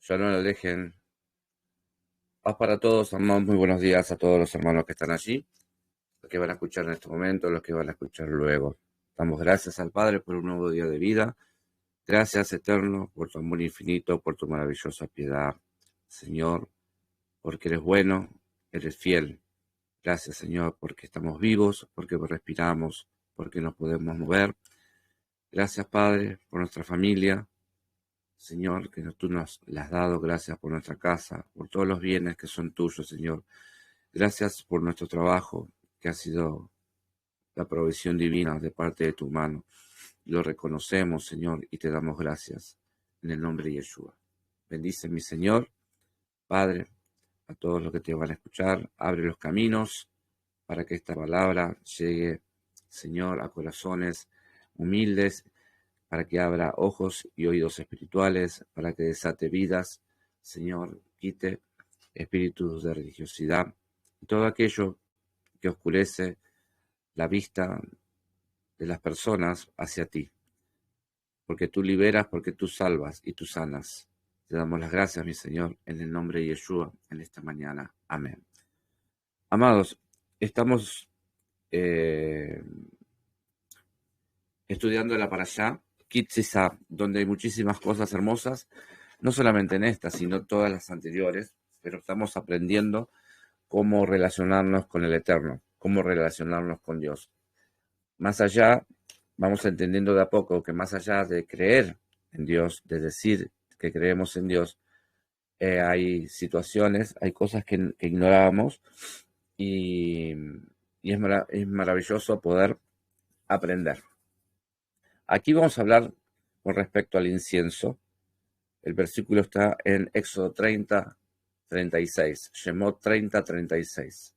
Shalom Alejen. Paz para todos, hermanos. Muy buenos días a todos los hermanos que están allí, los que van a escuchar en este momento, los que van a escuchar luego. Damos gracias al Padre por un nuevo día de vida. Gracias, Eterno, por tu amor infinito, por tu maravillosa piedad. Señor, porque eres bueno, eres fiel. Gracias, Señor, porque estamos vivos, porque respiramos, porque nos podemos mover. Gracias, Padre, por nuestra familia. Señor, que tú nos las has dado. Gracias por nuestra casa, por todos los bienes que son tuyos, Señor. Gracias por nuestro trabajo, que ha sido la provisión divina de parte de tu mano. Lo reconocemos, Señor, y te damos gracias en el nombre de Yeshua. Bendice, mi Señor, Padre, a todos los que te van a escuchar. Abre los caminos para que esta palabra llegue, Señor, a corazones humildes, para que abra ojos y oídos espirituales, para que desate vidas, Señor, quite espíritus de religiosidad y todo aquello que oscurece la vista de las personas hacia ti, porque tú liberas, porque tú salvas y tú sanas. Te damos las gracias, mi Señor, en el nombre de Yeshua, en esta mañana. Amén. Amados, estamos estudiando la Parashá Kitzisá, donde hay muchísimas cosas hermosas, no solamente en esta, sino todas las anteriores, pero estamos aprendiendo cómo relacionarnos con el Eterno, cómo relacionarnos con Dios. Más allá, vamos entendiendo de a poco que más allá de creer en Dios, de decir que creemos en Dios, hay situaciones, hay cosas que ignorábamos y es maravilloso poder aprender. Aquí vamos a hablar con respecto al incienso. El versículo está en Éxodo 30:36, Shemot 30:36.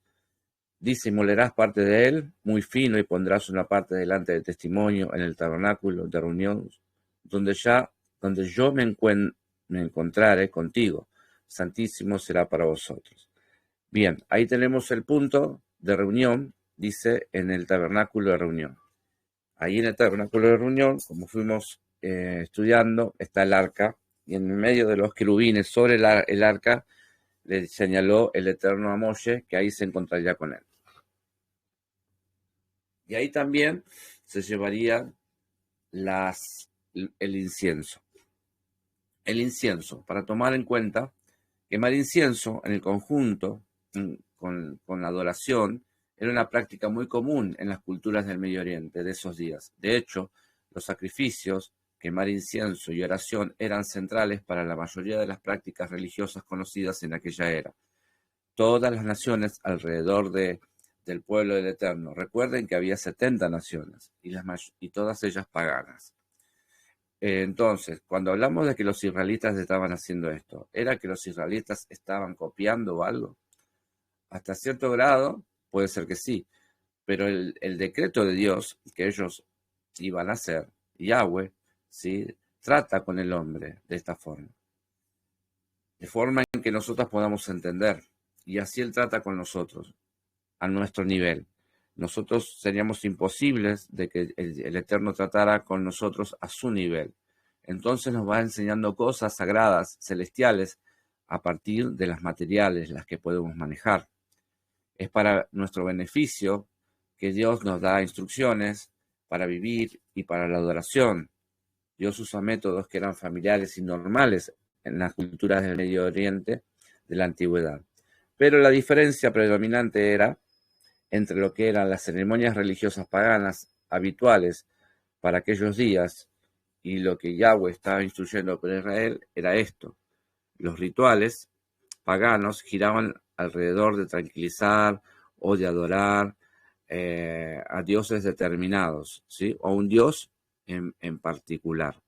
Dice: y molerás parte de él muy fino y pondrás una parte delante del testimonio en el tabernáculo de reunión, donde yo me encontrare contigo. Santísimo será para vosotros. Bien, ahí tenemos el punto de reunión, dice en el tabernáculo de reunión. Ahí en el tabernáculo de reunión, como fuimos estudiando, está el arca, y en medio de los querubines sobre el arca le señaló el Eterno a Moshe que ahí se encontraría con él. Y ahí también se llevaría el incienso. El incienso, para tomar en cuenta, quemar incienso en el conjunto con la adoración era una práctica muy común en las culturas del Medio Oriente de esos días. De hecho, los sacrificios, quemar incienso y oración eran centrales para la mayoría de las prácticas religiosas conocidas en aquella era. Todas las naciones alrededor del pueblo del Eterno. Recuerden que había 70 naciones y todas ellas paganas. Entonces, cuando hablamos de que los israelitas estaban haciendo esto, ¿era que los israelitas estaban copiando algo? Hasta cierto grado puede ser que sí, pero el decreto de Dios que ellos iban a hacer, Yahweh, ¿sí?, trata con el hombre de esta forma, de forma en que nosotros podamos entender, y así Él trata con nosotros, a nuestro nivel. Nosotros seríamos imposibles de que el Eterno tratara con nosotros a su nivel. Entonces nos va enseñando cosas sagradas, celestiales, a partir de las materiales, las que podemos manejar. Es para nuestro beneficio que Dios nos da instrucciones para vivir y para la adoración. Dios usa métodos que eran familiares y normales en las culturas del Medio Oriente de la antigüedad. Pero la diferencia predominante era entre lo que eran las ceremonias religiosas paganas habituales para aquellos días y lo que Yahweh estaba instruyendo para Israel era esto. Los rituales paganos giraban alrededor de tranquilizar o de adorar a dioses determinados, ¿sí?, o un dios en particular.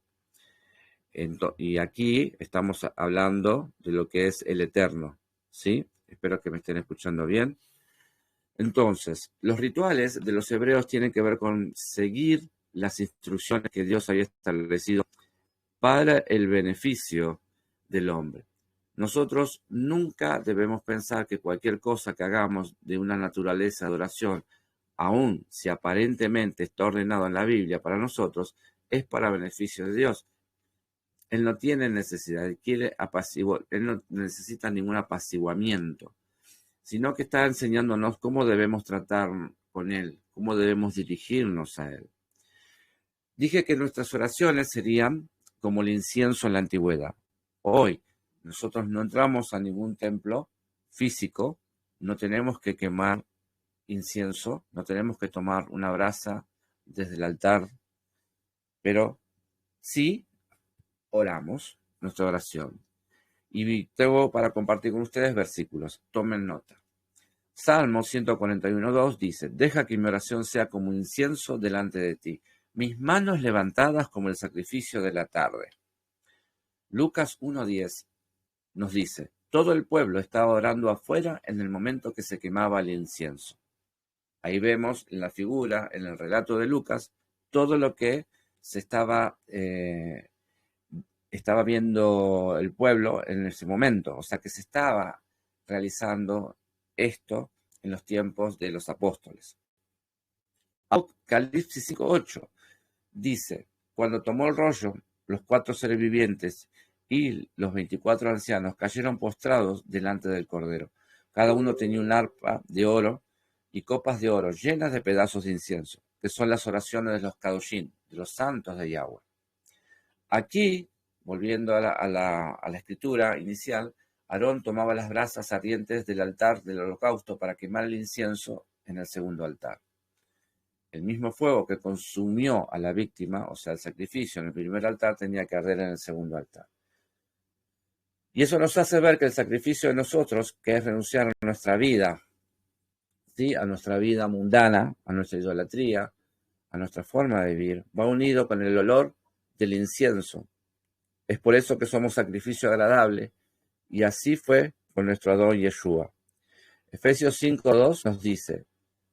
Y aquí estamos hablando de lo que es el Eterno, ¿sí? Espero que me estén escuchando bien. Entonces, los rituales de los hebreos tienen que ver con seguir las instrucciones que Dios había establecido para el beneficio del hombre. Nosotros nunca debemos pensar que cualquier cosa que hagamos de una naturaleza de adoración, aun si aparentemente está ordenado en la Biblia para nosotros, es para beneficio de Dios. Él no tiene necesidad, él no necesita ningún apaciguamiento, sino que está enseñándonos cómo debemos tratar con Él, cómo debemos dirigirnos a Él. Dije que nuestras oraciones serían como el incienso en la antigüedad. Hoy nosotros no entramos a ningún templo físico, no tenemos que quemar incienso, no tenemos que tomar una brasa desde el altar, pero sí oramos nuestra oración. Y tengo para compartir con ustedes versículos. Tomen nota. Salmo 141:2 dice: deja que mi oración sea como incienso delante de ti, mis manos levantadas como el sacrificio de la tarde. Lucas 1:10 nos dice: todo el pueblo estaba orando afuera en el momento que se quemaba el incienso. Ahí vemos en la figura, en el relato de Lucas, todo lo que se estaba viendo el pueblo en ese momento, o sea que se estaba realizando esto en los tiempos de los apóstoles. Apocalipsis 5:8 dice: cuando tomó el rollo, los 4 seres vivientes y los 24 ancianos cayeron postrados delante del Cordero. Cada uno tenía un arpa de oro y copas de oro llenas de pedazos de incienso, que son las oraciones de los Kadoshim, de los santos de Yahweh. Aquí, volviendo a la escritura inicial, Aarón tomaba las brasas ardientes del altar del holocausto para quemar el incienso en el segundo altar. El mismo fuego que consumió a la víctima, o sea, el sacrificio en el primer altar, tenía que arder en el segundo altar. Y eso nos hace ver que el sacrificio de nosotros, que es renunciar a nuestra vida, ¿sí?, a nuestra vida mundana, a nuestra idolatría, a nuestra forma de vivir, va unido con el olor del incienso. Es por eso que somos sacrificio agradable, y así fue con nuestro Adón Yeshua. Efesios 5:2 nos dice: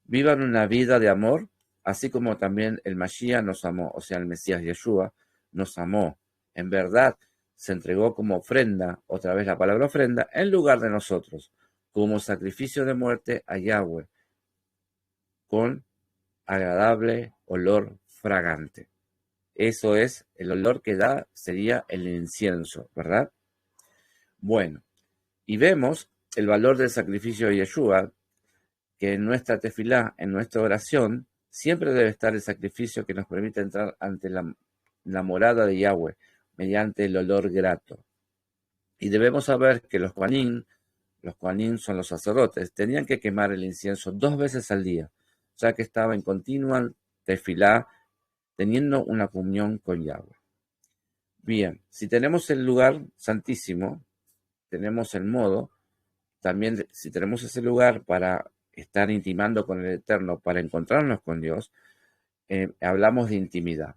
vivan una vida de amor, así como también el Mashiach nos amó, o sea, el Mesías Yeshua nos amó. En verdad, se entregó como ofrenda, otra vez la palabra ofrenda, en lugar de nosotros, como sacrificio de muerte a Yahweh, con agradable olor fragante. Eso es, el olor que da sería el incienso, ¿verdad? Bueno, y vemos el valor del sacrificio de Yeshua, que en nuestra tefilá, en nuestra oración, siempre debe estar el sacrificio que nos permite entrar ante la morada de Yahweh, mediante el olor grato. Y debemos saber que los Kohanim son los sacerdotes, tenían que quemar el incienso 2 veces al día, ya que estaba en continua tefilá, teniendo una comunión con Yahweh. Bien, si tenemos el lugar santísimo, tenemos el modo, también si tenemos ese lugar para estar intimando con el Eterno, para encontrarnos con Dios, hablamos de intimidad.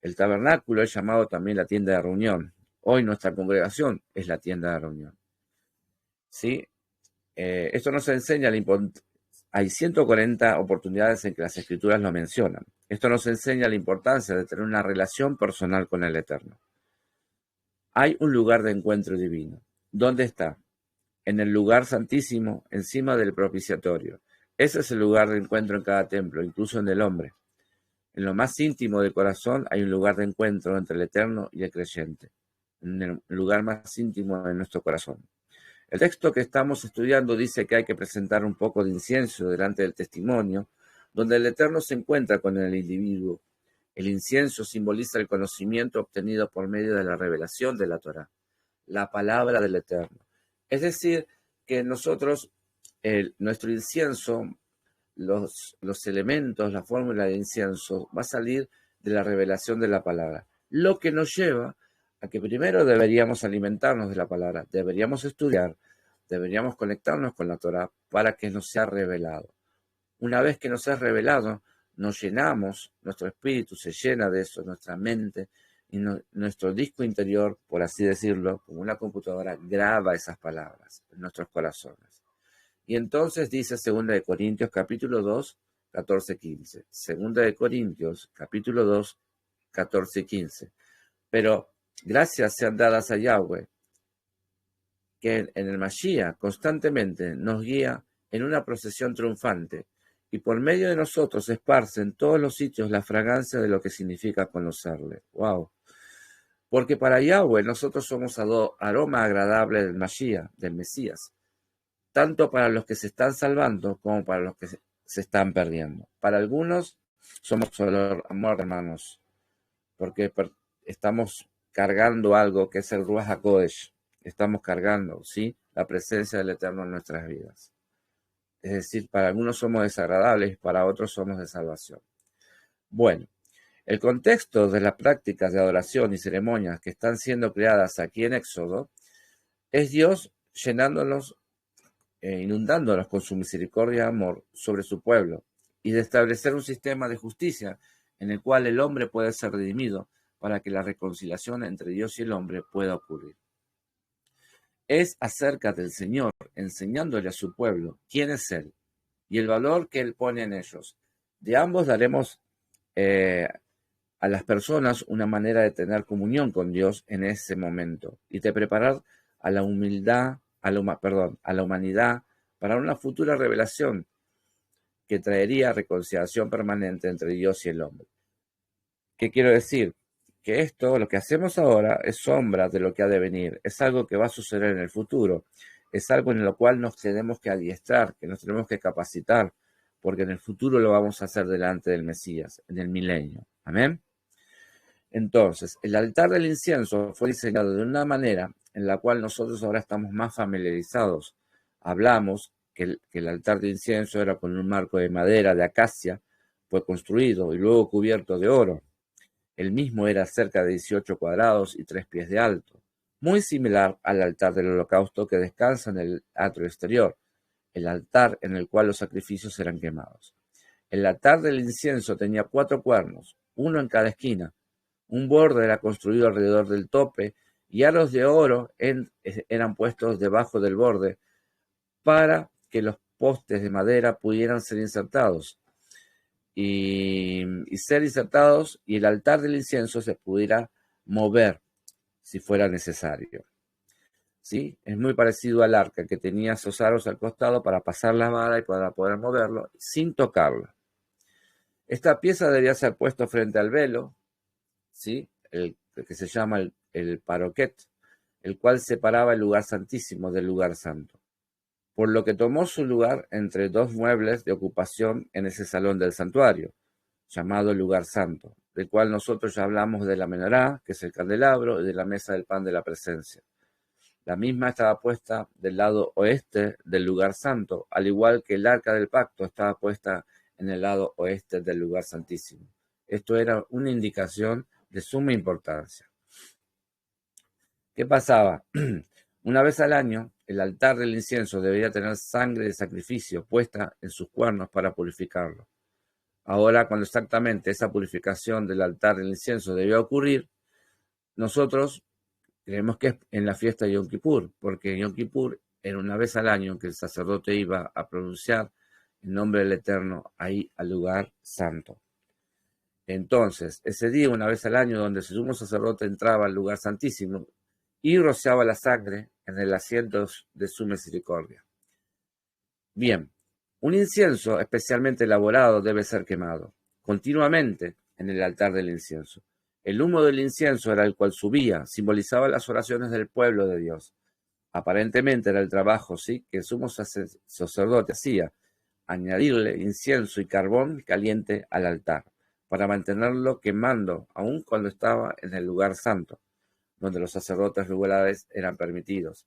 El tabernáculo es llamado también la tienda de reunión. Hoy nuestra congregación es la tienda de reunión. ¿Sí? Esto nos enseña hay 140 oportunidades en que las escrituras lo mencionan. Esto nos enseña la importancia de tener una relación personal con el Eterno. Hay un lugar de encuentro divino. ¿Dónde está? En el lugar santísimo, encima del propiciatorio. Ese es el lugar de encuentro en cada templo, incluso en el hombre. En lo más íntimo del corazón hay un lugar de encuentro entre el Eterno y el creyente, en el lugar más íntimo de nuestro corazón. El texto que estamos estudiando dice que hay que presentar un poco de incienso delante del testimonio, donde el Eterno se encuentra con el individuo. El incienso simboliza el conocimiento obtenido por medio de la revelación de la Torá, la palabra del Eterno. Es decir, que nosotros, nuestro incienso, los elementos, la fórmula de incienso, va a salir de la revelación de la palabra. Lo que nos lleva a que primero deberíamos alimentarnos de la palabra, deberíamos estudiar, deberíamos conectarnos con la Torá para que nos sea revelado. Una vez que nos es revelado, nos llenamos, nuestro espíritu se llena de eso, nuestra mente, y nuestro disco interior, por así decirlo, como una computadora, graba esas palabras en nuestros corazones. Y entonces dice 2 de Corintios capítulo 2, 14-15. 2 de Corintios capítulo 2, 14-15. Pero gracias sean dadas a Yahweh, que en el Mashiach constantemente nos guía en una procesión triunfante, y por medio de nosotros esparce en todos los sitios la fragancia de lo que significa conocerle. ¡Wow! Porque para Yahweh nosotros somos aroma agradable del Mashiach, del Mesías, tanto para los que se están salvando como para los que se están perdiendo. Para algunos somos olor, amor, hermanos, porque estamos cargando algo que es el Ruach HaKodesh. Estamos cargando, ¿sí?, la presencia del Eterno en nuestras vidas. Es decir, para algunos somos desagradables, para otros somos de salvación. Bueno, el contexto de las prácticas de adoración y ceremonias que están siendo creadas aquí en Éxodo es Dios llenándolos, inundándolos con su misericordia y amor sobre su pueblo, y de establecer un sistema de justicia en el cual el hombre puede ser redimido para que la reconciliación entre Dios y el hombre pueda ocurrir. Es acerca del Señor enseñándole a su pueblo quién es Él y el valor que Él pone en ellos. De ambos daremos a las personas una manera de tener comunión con Dios en ese momento y de preparar a la humanidad para una futura revelación que traería reconciliación permanente entre Dios y el hombre. ¿Qué quiero decir? Que esto, lo que hacemos ahora, es sombra de lo que ha de venir, es algo que va a suceder en el futuro, es algo en lo cual nos tenemos que adiestrar, que nos tenemos que capacitar, porque en el futuro lo vamos a hacer delante del Mesías, en el milenio. Amén. Entonces, el altar del incienso fue diseñado de una manera en la cual nosotros ahora estamos más familiarizados. Hablamos que el altar de incienso era con un marco de madera de acacia, fue construido y luego cubierto de oro. El mismo era cerca de 18 cuadrados y 3 pies de alto, muy similar al altar del holocausto que descansa en el atrio exterior, el altar en el cual los sacrificios eran quemados. El altar del incienso tenía 4 cuernos, uno en cada esquina. Un borde era construido alrededor del tope y aros de oro eran puestos debajo del borde para que los postes de madera pudieran ser insertados y ser insertados y el altar del incienso se pudiera mover si fuera necesario. ¿Sí? Es muy parecido al arca, que tenía esos aros al costado para pasar la vara y para poder moverlo sin tocarlo. Esta pieza debía ser puesta frente al velo, ¿sí?, el que se llama el paroquet, el cual separaba el lugar santísimo del lugar santo, por lo que tomó su lugar entre 2 muebles de ocupación en ese salón del santuario, llamado el lugar santo, del cual nosotros ya hablamos de la menorá, que es el candelabro, y de la mesa del pan de la presencia. La misma estaba puesta del lado oeste del lugar santo, al igual que el arca del pacto estaba puesta en el lado oeste del lugar santísimo. Esto era una indicación de suma importancia. ¿Qué pasaba? Una vez al año, el altar del incienso debía tener sangre de sacrificio puesta en sus cuernos para purificarlo. Ahora, cuando exactamente esa purificación del altar del incienso debió ocurrir, nosotros creemos que es en la fiesta de Yom Kippur, porque en Yom Kippur era una vez al año que el sacerdote iba a pronunciar el nombre del Eterno ahí al lugar santo. Entonces, ese día, una vez al año, donde el sumo sacerdote entraba al lugar santísimo y rociaba la sangre en el asiento de su misericordia. Bien, un incienso especialmente elaborado debe ser quemado continuamente en el altar del incienso. El humo del incienso era el cual subía, simbolizaba las oraciones del pueblo de Dios. Aparentemente era el trabajo, sí, que el sumo sacerdote hacía, añadirle incienso y carbón caliente al altar, para mantenerlo quemando, aun cuando estaba en el lugar santo, donde los sacerdotes regulares eran permitidos.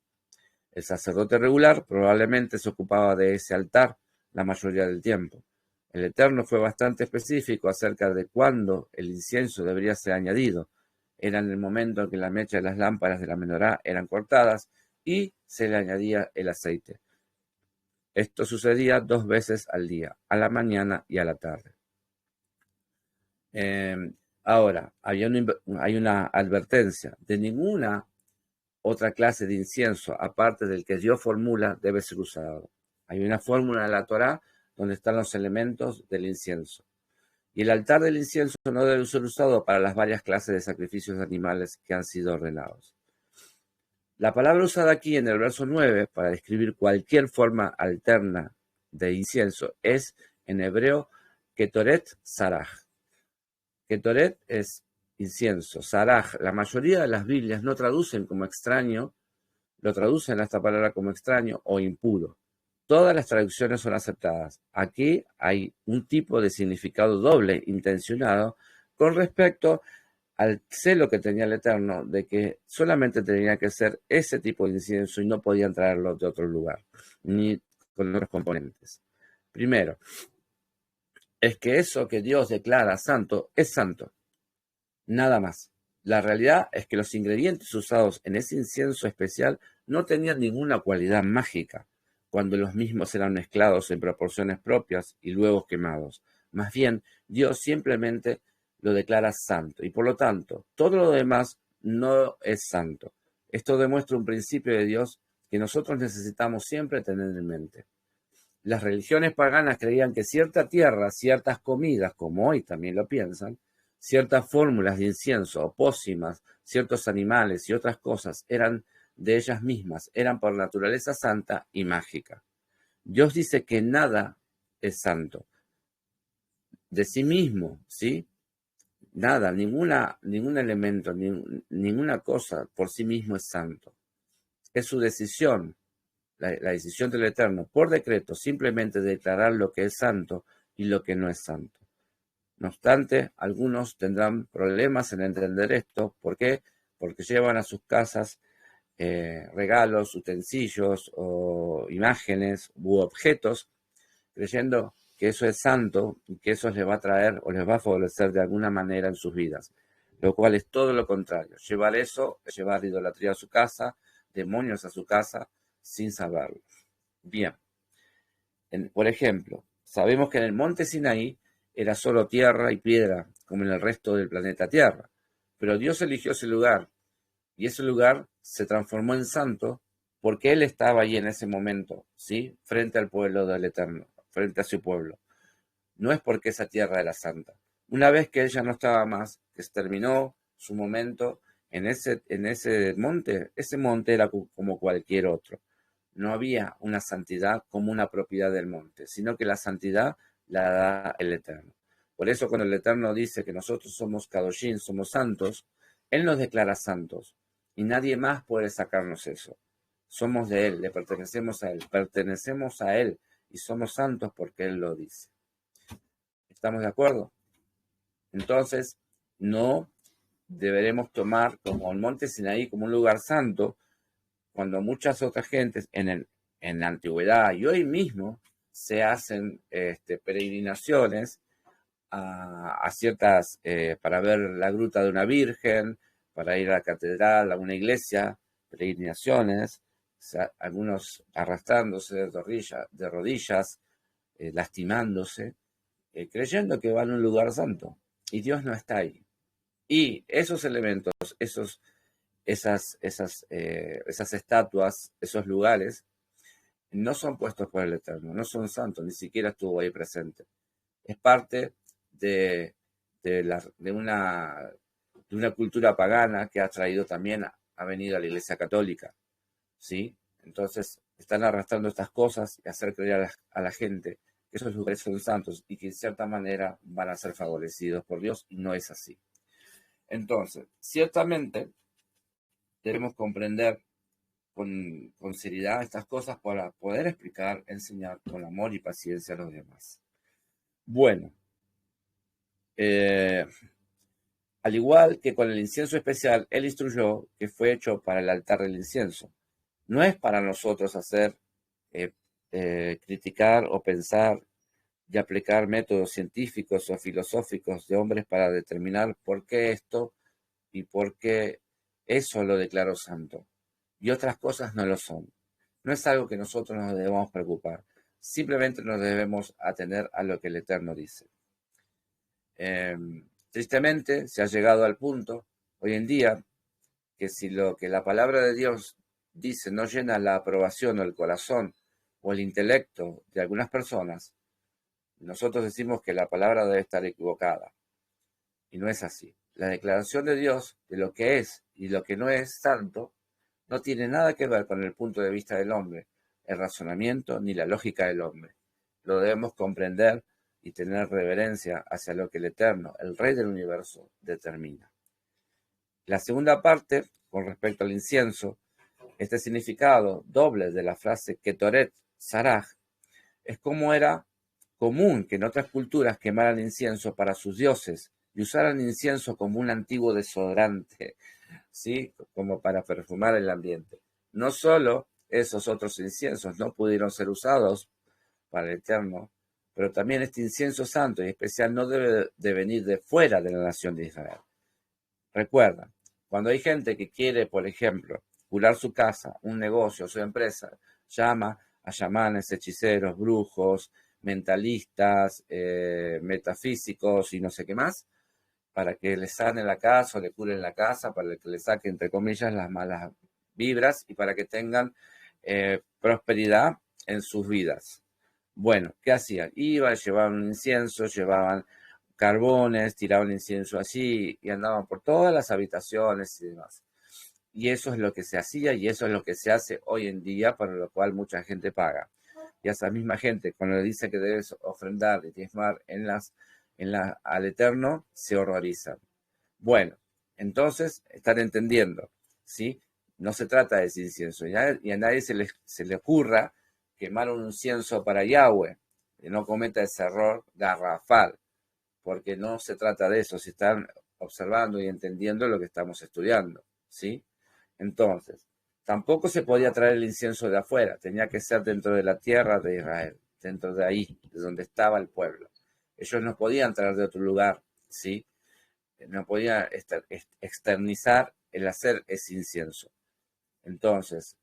El sacerdote regular probablemente se ocupaba de ese altar la mayoría del tiempo. El Eterno fue bastante específico acerca de cuándo el incienso debería ser añadido. Era en el momento en que la mecha de las lámparas de la menorá eran cortadas y se le añadía el aceite. Esto sucedía 2 veces al día, a la mañana y a la tarde. Ahora, hay una advertencia. De ninguna otra clase de incienso, aparte del que Dios formula, debe ser usado. Hay una fórmula en la Torá donde están los elementos del incienso. Y el altar del incienso no debe ser usado para las varias clases de sacrificios de animales que han sido ordenados. La palabra usada aquí en el verso 9 para describir cualquier forma alterna de incienso es en hebreo Ketoret Saraj. Ketoret es incienso, saraj. La mayoría de las Biblias no traducen como extraño, lo traducen a esta palabra como extraño o impuro. Todas las traducciones son aceptadas. Aquí hay un tipo de significado doble intencionado con respecto al celo que tenía el Eterno de que solamente tenía que ser ese tipo de incienso y no podían traerlo de otro lugar, ni con otros componentes. Primero, es que eso que Dios declara santo es santo, nada más. La realidad es que los ingredientes usados en ese incienso especial no tenían ninguna cualidad mágica cuando los mismos eran mezclados en proporciones propias y luego quemados. Más bien, Dios simplemente lo declara santo y por lo tanto, todo lo demás no es santo. Esto demuestra un principio de Dios que nosotros necesitamos siempre tener en mente. Las religiones paganas creían que cierta tierra, ciertas comidas, como hoy también lo piensan, ciertas fórmulas de incienso o pócimas, ciertos animales y otras cosas eran de ellas mismas, eran por naturaleza santa y mágica. Dios dice que nada es santo de sí mismo, ¿sí? Nada, ningún elemento, ninguna cosa por sí mismo es santo. Es su decisión, la decisión del Eterno, por decreto, simplemente declarar lo que es santo y lo que no es santo. No obstante, algunos tendrán problemas en entender esto. ¿Por qué? Porque llevan a sus casas regalos, utensilios o imágenes u objetos, creyendo que eso es santo y que eso les va a traer o les va a favorecer de alguna manera en sus vidas, lo cual es todo lo contrario. Llevar eso es llevar idolatría a su casa, demonios a su casa, sin saberlo. Bien, por ejemplo, sabemos que en el monte Sinaí era solo tierra y piedra, como en el resto del planeta Tierra, pero Dios eligió ese lugar y ese lugar se transformó en santo porque Él estaba allí en ese momento, ¿sí? Frente al pueblo del Eterno, frente a su pueblo. No es porque esa tierra era santa. Una vez que ella no estaba más, que se terminó su momento en ese monte, ese monte era como cualquier otro. No había una santidad como una propiedad del monte, sino que la santidad la da el Eterno. Por eso cuando el Eterno dice que nosotros somos Kadoshim, somos santos, Él nos declara santos y nadie más puede sacarnos eso. Somos de Él, le pertenecemos a Él y somos santos porque Él lo dice. ¿Estamos de acuerdo? Entonces, no deberemos tomar como el monte Sinaí como un lugar santo, cuando muchas otras gentes en la antigüedad y hoy mismo se hacen peregrinaciones a ciertas, para ver la gruta de una virgen, para ir a la catedral, a una iglesia, peregrinaciones, o sea, algunos arrastrándose de rodillas lastimándose, creyendo que van a un lugar santo, y Dios no está ahí. Y esos elementos, esas estatuas, esos lugares, no son puestos por el Eterno, no son santos, ni siquiera estuvo ahí presente. Es parte de una cultura pagana que ha traído también, ha venido a la Iglesia Católica, ¿sí? Entonces, están arrastrando estas cosas y hacer creer a la gente que esos lugares son santos y que en cierta manera van a ser favorecidos por Dios, y no es así. Entonces, ciertamente debemos comprender con seriedad estas cosas para poder explicar, enseñar con amor y paciencia a los demás. Bueno, al igual que con el incienso especial, él instruyó que fue hecho para el altar del incienso. No es para nosotros hacer, criticar o pensar y aplicar métodos científicos o filosóficos de hombres para determinar por qué esto y por qué eso lo declaró santo y otras cosas no lo son. No es algo que nosotros nos debemos preocupar. Simplemente nos debemos atener a lo que el Eterno dice. Tristemente se ha llegado al punto hoy en día que si lo que la palabra de Dios dice no llena la aprobación o el corazón o el intelecto de algunas personas, nosotros decimos que la palabra debe estar equivocada. Y no es así. La declaración de Dios de lo que es y lo que no es santo no tiene nada que ver con el punto de vista del hombre, el razonamiento ni la lógica del hombre. Lo debemos comprender y tener reverencia hacia lo que el Eterno, el Rey del universo, determina. La segunda parte, con respecto al incienso, este significado doble de la frase Ketoret Saraj, es como era común que en otras culturas quemaran incienso para sus dioses y usaran incienso como un antiguo desodorante, ¿sí? Como para perfumar el ambiente. No solo esos otros inciensos no pudieron ser usados para el Eterno, pero también este incienso santo y especial no debe de venir de fuera de la nación de Israel. Recuerda, cuando hay gente que quiere, por ejemplo, curar su casa, un negocio, su empresa, llama a chamanes, hechiceros, brujos, mentalistas, metafísicos y no sé qué más, para que le sanen la casa o le curen la casa, para que le saquen, entre comillas, las malas vibras y para que tengan prosperidad en sus vidas. Bueno, ¿qué hacían? Iban, llevaban un incienso, llevaban carbones, tiraban incienso allí y andaban por todas las habitaciones y demás. Y eso es lo que se hacía y eso es lo que se hace hoy en día, para lo cual mucha gente paga. Y a esa misma gente, cuando le dice que debes ofrendar y diezmar al Eterno, se horrorizan. Bueno, entonces están entendiendo, ¿sí? No se trata de ese incienso y a nadie se le ocurra quemar un incienso para Yahweh, que no cometa ese error garrafal, porque no se trata de eso, si están observando y entendiendo lo que estamos estudiando, ¿sí? Entonces, tampoco se podía traer el incienso de afuera, tenía que ser dentro de la tierra de Israel, dentro de ahí, de donde estaba el pueblo. Ellos no podían traer de otro lugar, ¿sí? No podían externizar el hacer ese incienso. Entonces,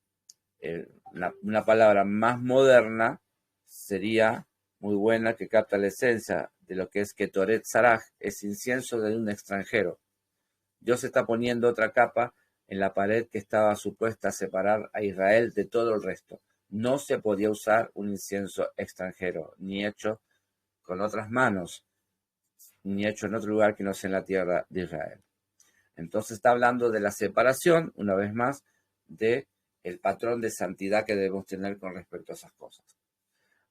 una palabra más moderna sería muy buena, que capta la esencia de lo que es Ketoret Saraj, es incienso de un extranjero. Dios está poniendo otra capa en la pared que estaba supuesta a separar a Israel de todo el resto. No se podía usar un incienso extranjero, ni hecho con otras manos, ni hecho en otro lugar que no sea en la tierra de Israel. Entonces está hablando de la separación, una vez más, de el patrón de santidad que debemos tener con respecto a esas cosas.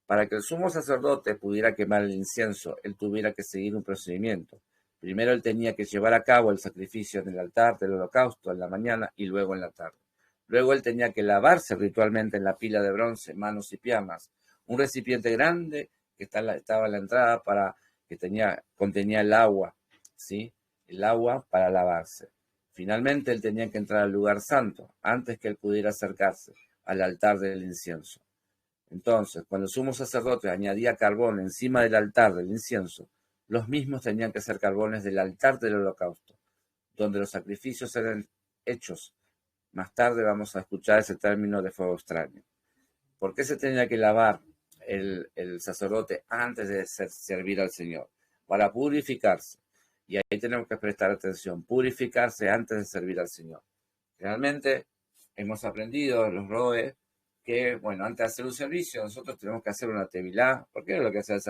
Para que el sumo sacerdote pudiera quemar el incienso, él tuviera que seguir un procedimiento. Primero él tenía que llevar a cabo el sacrificio en el altar del holocausto en la mañana y luego en la tarde. Luego él tenía que lavarse ritualmente en la pila de bronce, manos y piernas. Un recipiente grande que estaba en la entrada contenía el agua, ¿sí? El agua para lavarse. Finalmente él tenía que entrar al lugar santo antes que él pudiera acercarse al altar del incienso. Entonces, cuando el sumo sacerdote añadía carbón encima del altar del incienso, los mismos tenían que ser carbones del altar del holocausto, donde los sacrificios eran hechos. Más tarde vamos a escuchar ese término de fuego extraño. ¿Por qué se tenía que lavar el sacerdote antes de servir al Señor? Para purificarse. Y ahí tenemos que prestar atención, purificarse antes de servir al Señor. Realmente hemos aprendido los roes que, bueno, antes de hacer un servicio, nosotros tenemos que hacer una tevilá, porque es lo que hace el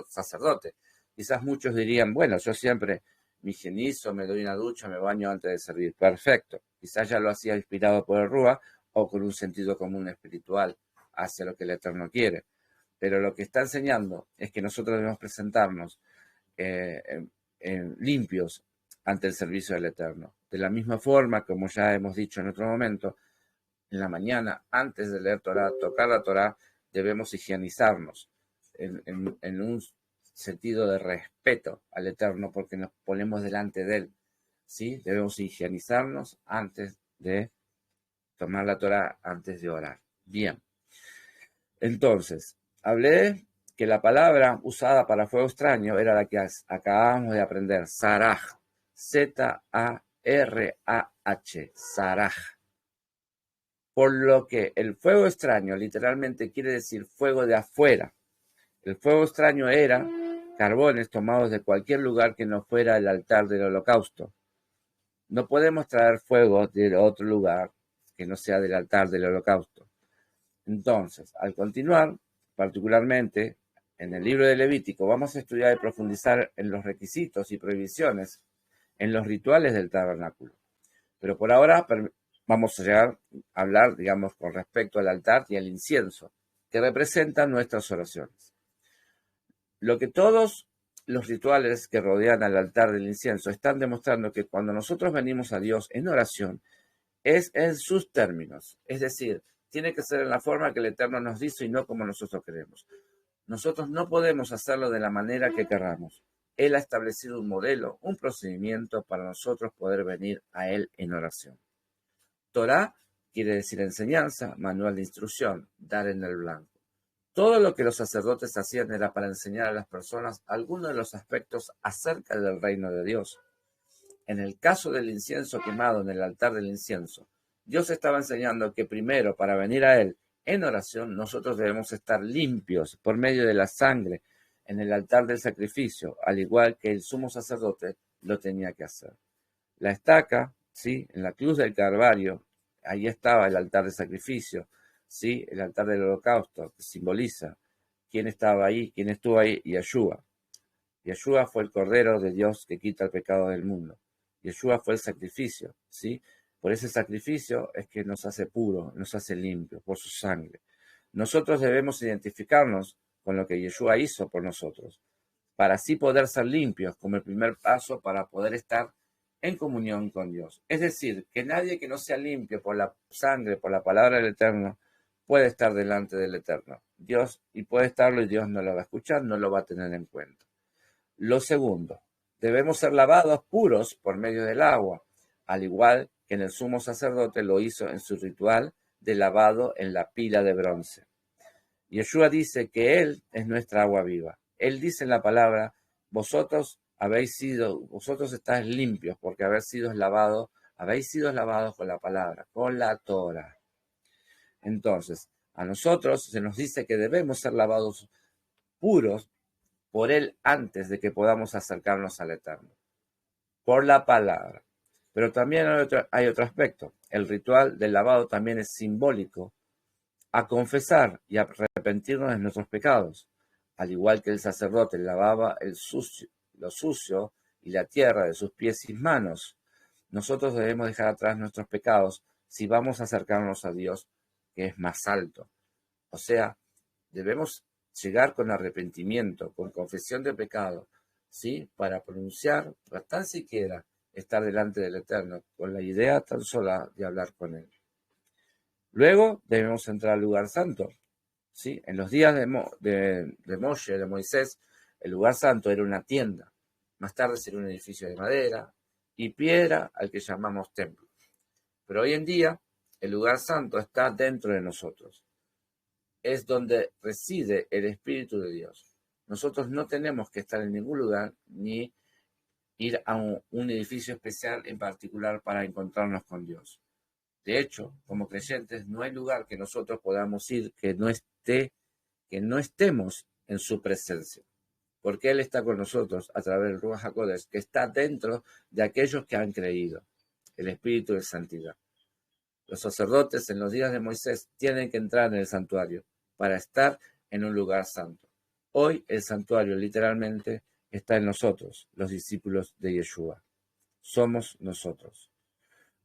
sacerdote. Quizás muchos dirían, bueno, yo siempre me higienizo, me doy una ducha, me baño antes de servir. Perfecto. Quizás ya lo hacía inspirado por el Rúa o con un sentido común espiritual hacia lo que el Eterno quiere. Pero lo que está enseñando es que nosotros debemos presentarnos limpios ante el servicio del Eterno. De la misma forma, como ya hemos dicho en otro momento, en la mañana, antes de leer Torah, tocar la Torah, debemos higienizarnos en un sentido de respeto al Eterno, porque nos ponemos delante de Él. ¿Sí? Debemos higienizarnos antes de tomar la Torah, antes de orar. Bien. Entonces, hablé que la palabra usada para fuego extraño era la que acabamos de aprender, Saraj, Z-A-R-A-H, Saraj. Por lo que el fuego extraño literalmente quiere decir fuego de afuera. El fuego extraño era carbones tomados de cualquier lugar que no fuera el altar del holocausto. No podemos traer fuego de otro lugar que no sea del altar del holocausto. Entonces, al continuar, particularmente en el libro de Levítico, vamos a estudiar y profundizar en los requisitos y prohibiciones en los rituales del tabernáculo. Pero por ahora vamos a llegar a hablar, digamos, con respecto al altar y al incienso, que representan nuestras oraciones. Lo que todos los rituales que rodean al altar del incienso están demostrando que cuando nosotros venimos a Dios en oración, es en sus términos. Es decir, tiene que ser en la forma que el Eterno nos dice y no como nosotros queremos. Nosotros no podemos hacerlo de la manera que querramos. Él ha establecido un modelo, un procedimiento para nosotros poder venir a Él en oración. Torah quiere decir enseñanza, manual de instrucción, dar en el blanco. Todo lo que los sacerdotes hacían era para enseñar a las personas algunos de los aspectos acerca del reino de Dios. En el caso del incienso quemado en el altar del incienso, Dios estaba enseñando que primero, para venir a Él en oración, nosotros debemos estar limpios por medio de la sangre en el altar del sacrificio, al igual que el sumo sacerdote lo tenía que hacer. La estaca, ¿sí?, en la cruz del Calvario, ahí estaba el altar de sacrificio, ¿sí?, el altar del holocausto, que simboliza quién estaba ahí, quién estuvo ahí, Yeshua. Yeshua fue el Cordero de Dios que quita el pecado del mundo. Yeshua fue el sacrificio, ¿sí? Por ese sacrificio es que nos hace puros, nos hace limpios, por su sangre. Nosotros debemos identificarnos con lo que Yeshua hizo por nosotros, para así poder ser limpios, como el primer paso para poder estar en comunión con Dios. Es decir, que nadie que no sea limpio por la sangre, por la palabra del Eterno, puede estar delante del Eterno. Dios, y puede estarlo y Dios no lo va a escuchar, no lo va a tener en cuenta. Lo segundo, debemos ser lavados puros por medio del agua, al igual que en el sumo sacerdote lo hizo en su ritual de lavado en la pila de bronce. Yeshua dice que Él es nuestra agua viva. Él dice en la palabra, vosotros estáis limpios porque habéis sido lavados con la palabra, con la Torah. Entonces, a nosotros se nos dice que debemos ser lavados puros por Él antes de que podamos acercarnos al Eterno, por la palabra. Pero también hay otro aspecto. El ritual del lavado también es simbólico a confesar y a arrepentirnos de nuestros pecados, al igual que el sacerdote lavaba lo sucio y la tierra de sus pies y manos. Nosotros debemos dejar atrás nuestros pecados si vamos a acercarnos a Dios, que es más alto. O sea, debemos llegar con arrepentimiento, con confesión de pecado, ¿sí?, para pronunciar, para tan siquiera estar delante del Eterno, con la idea tan sola de hablar con Él. Luego debemos entrar al lugar santo, ¿sí? En los días de Moshe, de Moisés, el lugar santo era una tienda. Más tarde sería un edificio de madera y piedra al que llamamos templo. Pero hoy en día, el lugar santo está dentro de nosotros. Es donde reside el Espíritu de Dios. Nosotros no tenemos que estar en ningún lugar ni ir a un edificio especial en particular para encontrarnos con Dios. De hecho, como creyentes, no hay lugar que nosotros podamos ir que no estemos en su presencia, porque Él está con nosotros a través del Ruach HaKodesh, que está dentro de aquellos que han creído, el Espíritu de Santidad. Los sacerdotes en los días de Moisés tienen que entrar en el santuario para estar en un lugar santo. Hoy el santuario literalmente está en nosotros, los discípulos de Yeshua. Somos nosotros.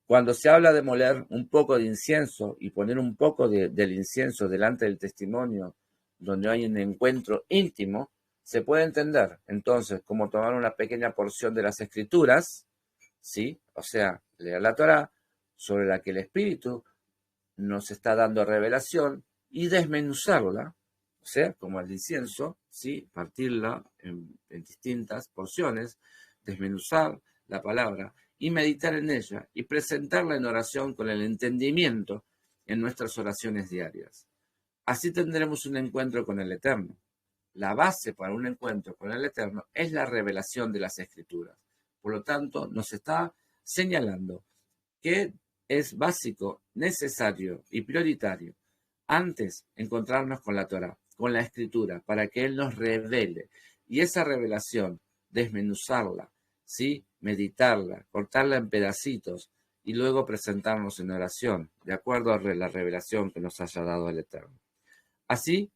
Cuando se habla de moler un poco de incienso y poner un poco del incienso delante del testimonio, donde hay un encuentro íntimo, se puede entender entonces como tomar una pequeña porción de las Escrituras, ¿sí?, o sea, leer la Torá, sobre la que el Espíritu nos está dando revelación, y desmenuzarla, o sea, como el incienso, ¿sí?, partirla en distintas porciones, desmenuzar la palabra y meditar en ella y presentarla en oración con el entendimiento en nuestras oraciones diarias. Así tendremos un encuentro con el Eterno. La base para un encuentro con el Eterno es la revelación de las Escrituras. Por lo tanto, nos está señalando que es básico, necesario y prioritario antes encontrarnos con la Torá, con la Escritura, para que Él nos revele. Y esa revelación, desmenuzarla, ¿sí?, meditarla, cortarla en pedacitos y luego presentarnos en oración, de acuerdo a la revelación que nos haya dado el Eterno. Así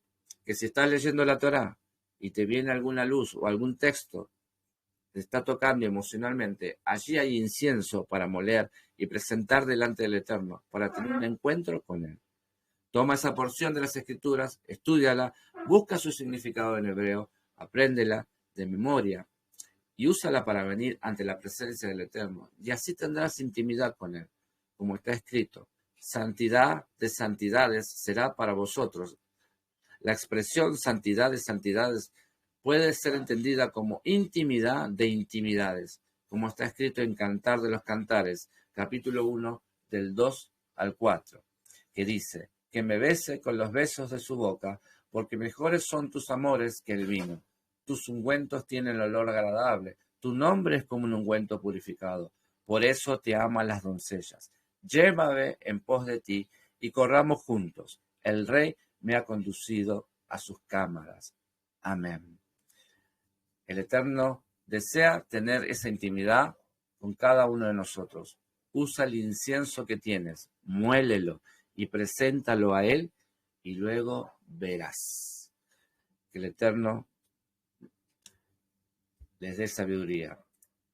que si estás leyendo la Torá y te viene alguna luz o algún texto te está tocando emocionalmente, allí hay incienso para moler y presentar delante del Eterno, para tener un encuentro con Él. Toma esa porción de las Escrituras, estúdiala, busca su significado en hebreo, apréndela de memoria y úsala para venir ante la presencia del Eterno, y así tendrás intimidad con Él, como está escrito. Santidad de santidades será para vosotros. La expresión santidad de santidades puede ser entendida como intimidad de intimidades, como está escrito en Cantar de los Cantares, capítulo 1, del 2 al 4, que dice, que me bese con los besos de su boca, porque mejores son tus amores que el vino. Tus ungüentos tienen olor agradable, tu nombre es como un ungüento purificado, por eso te aman las doncellas. Llévame en pos de ti y corramos juntos. El rey me ha conducido a sus cámaras. Amén. El Eterno desea tener esa intimidad con cada uno de nosotros. Usa el incienso que tienes, muélelo y preséntalo a Él y luego verás. Que el Eterno les dé sabiduría.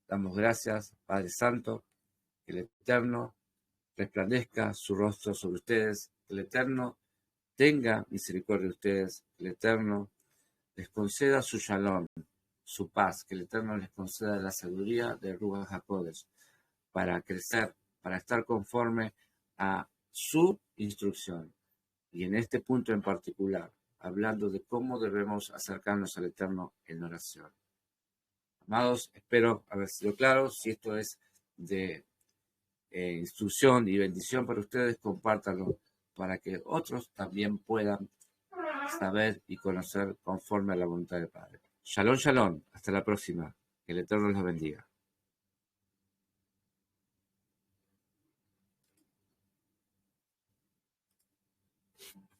Damos gracias, Padre Santo, que el Eterno resplandezca su rostro sobre ustedes, que el Eterno tenga misericordia de ustedes, que el Eterno les conceda su shalom, su paz, que el Eterno les conceda la sabiduría de Ruach HaKodesh para crecer, para estar conforme a su instrucción. Y en este punto en particular, hablando de cómo debemos acercarnos al Eterno en oración. Amados, espero haber sido claro. Si esto es de instrucción y bendición para ustedes, compártanlo para que otros también puedan saber y conocer conforme a la voluntad del Padre. Shalom, shalom. Hasta la próxima. Que el Eterno los bendiga.